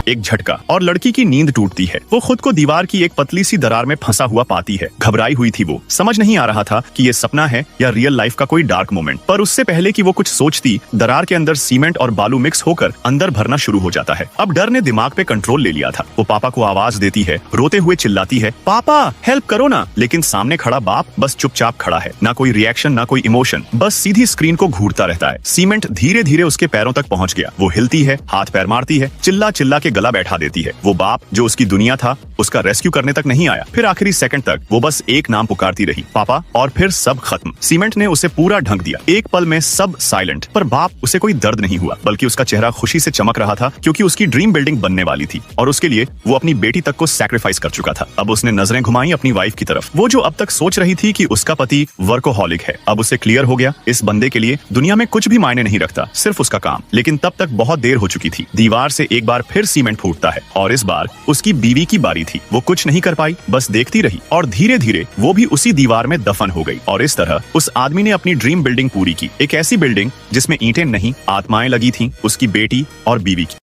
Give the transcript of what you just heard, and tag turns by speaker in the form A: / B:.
A: एक झटका और लड़की की नींद टूटती है। वो खुद को दीवार की एक पतली सी दरार में फंसा हुआ पाती है। घबराई हुई थी वो, समझ नहीं आ रहा था कि ये सपना है या रियल लाइफ का कोई डार्क मोमेंट। पर उससे पहले कि वो कुछ सोचती, दरार के अंदर सीमेंट और बालू मिक्स होकर अंदर भरना शुरू हो जाता है। अब डर ने दिमाग पे कंट्रोल ले लिया था। वो पापा को आवाज देती है, रोते हुए चिल्लाती है, पापा हेल्प करो ना। लेकिन सामने खड़ा बाप बस चुपचाप खड़ा है, ना कोई रिएक्शन ना कोई इमोशन, बस सीधी स्क्रीन को घूरता रहता है। सीमेंट धीरे धीरे उसके पैरों तक पहुंच गया। वो हिलती है, हाथ पैर मारती है, चिल्ला चिल्ला के गला बैठा देती है। वो बाप जो उसकी दुनिया था, उसका रेस्क्यू करने तक नहीं आया। फिर आखिरी सेकंड तक वो बस एक नाम पुकारती रही, पापा, और फिर सब खत्म। सीमेंट ने उसे पूरा ढक दिया। एक पल में सब साइलेंट। पर बाप उसे कोई दर्द नहीं हुआ, बल्कि उसका चेहरा खुशी से चमक रहा था, क्योंकि उसकी ड्रीम बिल्डिंग बनने वाली थी और उसके लिए वो अपनी बेटी तक को सैक्रिफाइस कर चुका था। अब उसने नजरें घुमाई अपनी वाइफ की तरफ। वो जो अब तक सोच रही थी कि उसका पति वर्कोहॉलिक है, अब उसे क्लियर हो गया, इस बंदे के लिए दुनिया में कुछ भी मायने नहीं रखता, सिर्फ उसका काम। लेकिन तब तक बहुत देर हो चुकी थी। दीवार से एक बार फिर सीमेंट फूटता है और इस बार उसकी बीवी की बारी थी। वो कुछ नहीं कर पाई, बस देखती रही और धीरे धीरे वो भी उसी दीवार में दफन हो गई। और इस तरह उस आदमी ने अपनी ड्रीम बिल्डिंग पूरी की। एक ऐसी बिल्डिंग जिसमें ईंटें नहीं, आत्माएं लगी थी, उसकी बेटी और बीवी की।